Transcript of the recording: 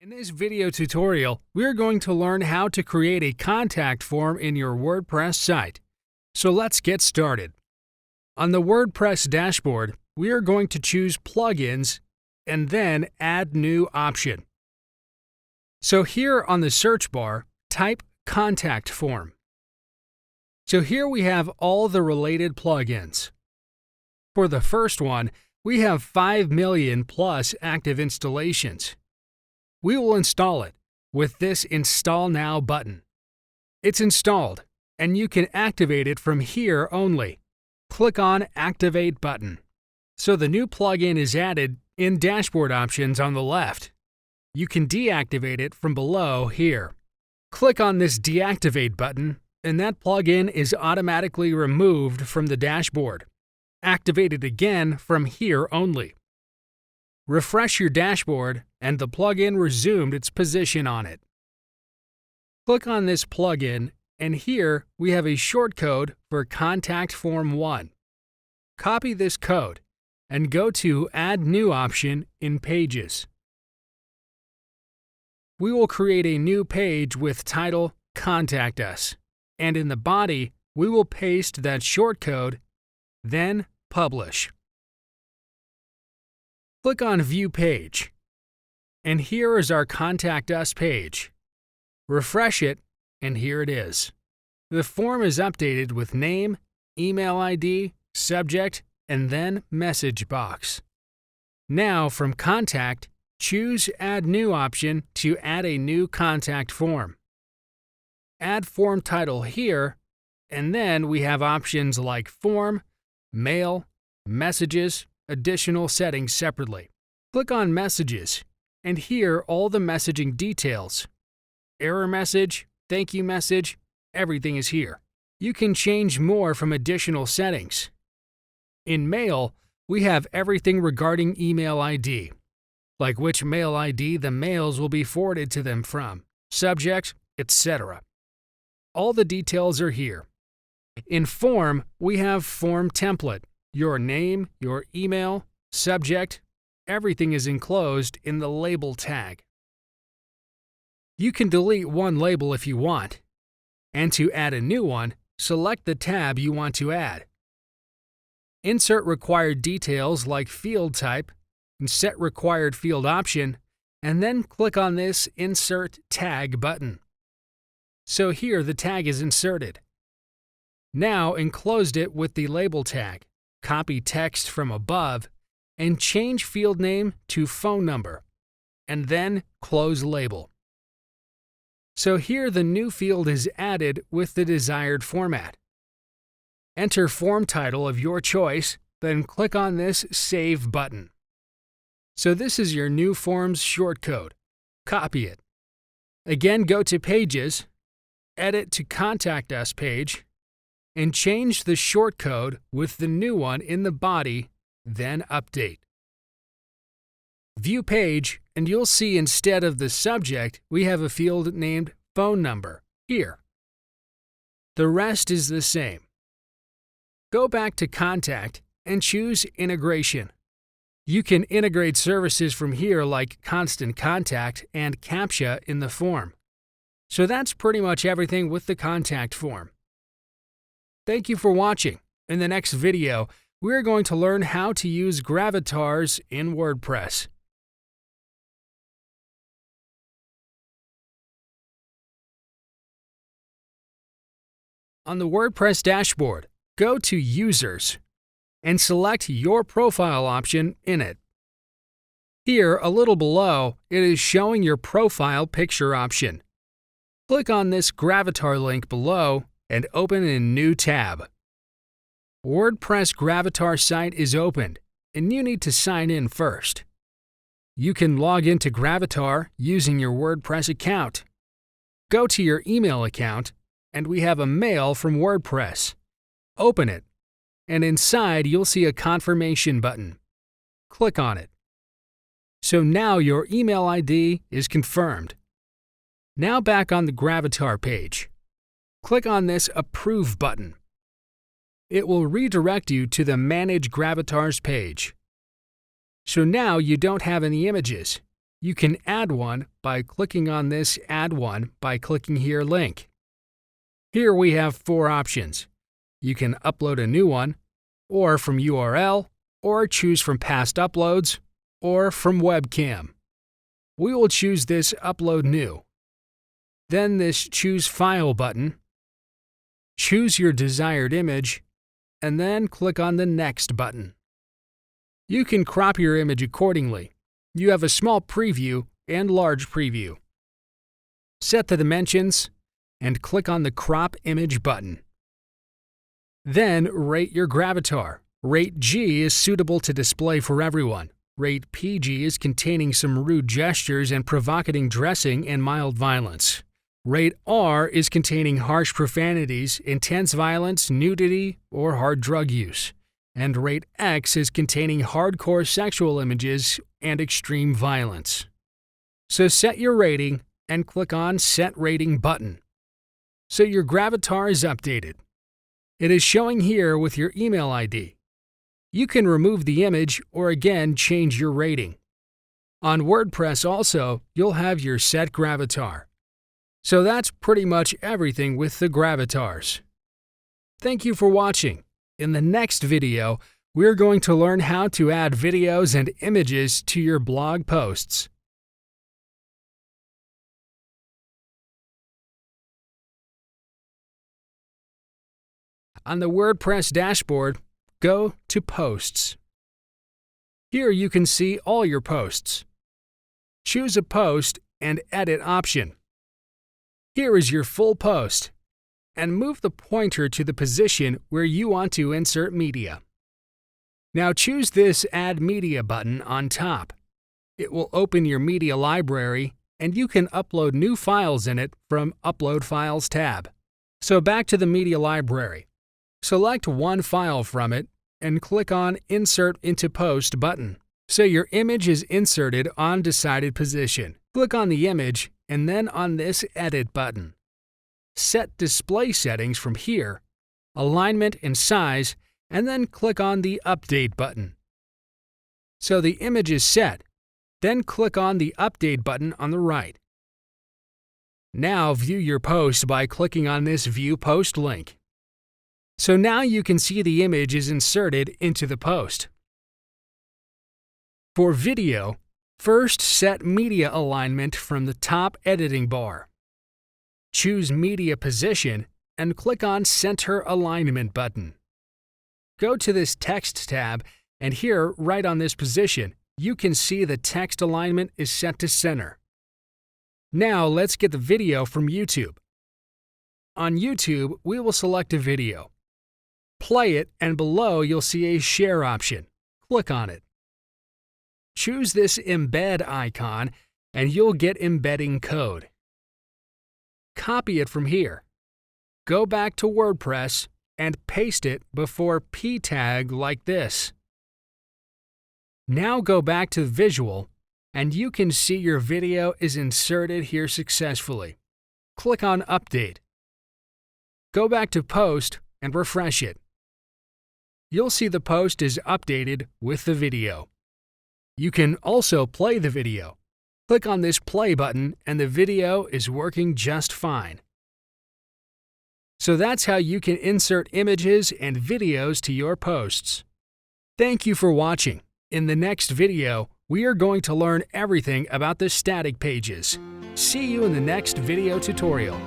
In this video tutorial, we're going to learn how to create a contact form in your WordPress site. So let's get started. On the WordPress dashboard, we are going to choose Plugins and then Add New option. So here on the search bar, type Contact Form. So here we have all the related plugins. For the first one, we have 5 million plus active installations. We will install it with this Install Now button. It's installed, and you can activate it from here only. Click on Activate button. So the new plugin is added in Dashboard Options on the left. You can deactivate it from below here. Click on this Deactivate button, and that plugin is automatically removed from the dashboard. Activate it again from here only. Refresh your dashboard, and the plugin resumed its position on it. Click on this plugin, and here we have a shortcode for Contact Form 1. Copy this code, and go to Add New option in Pages. We will create a new page with title Contact Us, and in the body, we will paste that shortcode, then Publish. Click on View Page, and here is our Contact Us page. Refresh it, and here it is. The form is updated with name, email ID, subject, and then message box. Now from Contact, choose Add New option to add a new contact form. Add form title here, and then we have options like Form, Mail, Messages, additional settings separately. Click on Messages, and here all the messaging details. Error message, thank you message, everything is here. You can change more from additional settings. In Mail, we have everything regarding email ID, like which mail ID the mails will be forwarded to them from, subject, etc. All the details are here. In Form, we have Form Template. Your name, your email, subject, everything is enclosed in the label tag. You can delete one label if you want, and to add a new one, select the tab you want to add. Insert required details like field type, and set required field option, and then click on this Insert Tag button. So here the tag is inserted. Now enclosed it with the label tag. Copy text from above, and change field name to phone number, and then close label. So here the new field is added with the desired format. Enter form title of your choice, then click on this Save button. So this is your new form's shortcode. Copy it. Again, go to Pages, Edit to Contact Us page, and change the shortcode with the new one in the body, then update. View Page, and you'll see instead of the subject, we have a field named Phone Number here. The rest is the same. Go back to Contact and choose Integration. You can integrate services from here like Constant Contact and CAPTCHA in the form. So that's pretty much everything with the contact form. Thank you for watching. In the next video, we're going to learn how to use Gravatars in WordPress. On the WordPress dashboard, go to Users and select your profile option in it. Here, a little below, it is showing your profile picture option. Click on this Gravatar link below and open a new tab. WordPress Gravatar site is opened, and you need to sign in first. You can log into Gravatar using your WordPress account. Go to your email account, and we have a mail from WordPress. Open it, and inside you'll see a confirmation button. Click on it. So now your email ID is confirmed. Now back on the Gravatar page. Click on this Approve button. It will redirect you to the Manage Gravatars page. So now you don't have any images. You can add one by clicking on this Add One by clicking here link. Here we have 4 options. You can upload a new one, or from URL, or choose from past uploads, or from webcam. We will choose this Upload New. Then this Choose File button. Choose your desired image, and then click on the Next button. You can crop your image accordingly. You have a small preview and large preview. Set the dimensions and click on the Crop Image button. Then rate your Gravatar. Rate G is suitable to display for everyone. Rate PG is containing some rude gestures and provocating dressing and mild violence. Rate R is containing harsh profanities, intense violence, nudity, or hard drug use. And Rate X is containing hardcore sexual images and extreme violence. So set your rating and click on Set Rating button. So your Gravatar is updated. It is showing here with your email ID. You can remove the image or again change your rating. On WordPress also, you'll have your Set Gravatar. So that's pretty much everything with the Gravatars. Thank you for watching. In the next video, we're going to learn how to add videos and images to your blog posts. On the WordPress dashboard, go to Posts. Here you can see all your posts. Choose a post and Edit option. Here is your full post, and move the pointer to the position where you want to insert media. Now choose this Add Media button on top. It will open your media library, and you can upload new files in it from Upload Files tab. So back to the media library. Select one file from it and click on Insert into Post button. So your image is inserted on decided position. Click on the image and then on this Edit button. Set display settings from here, alignment and size, and then click on the Update button. So the image is set, then click on the Update button on the right. Now view your post by clicking on this View Post link. So now you can see the image is inserted into the post. For video, first set media alignment from the top editing bar. Choose Media Position and click on Center Alignment button. Go to this Text tab, and here, right on this position, you can see the text alignment is set to center. Now let's get the video from YouTube. On YouTube, we will select a video. Play it, and below you'll see a Share option. Click on it. Choose this Embed icon, and you'll get embedding code. Copy it from here. Go back to WordPress and paste it before P tag like this. Now go back to Visual, and you can see your video is inserted here successfully. Click on Update. Go back to Post and refresh it. You'll see the post is updated with the video. You can also play the video. Click on this play button and the video is working just fine. So that's how you can insert images and videos to your posts. Thank you for watching. In the next video, we are going to learn everything about the static pages. See you in the next video tutorial.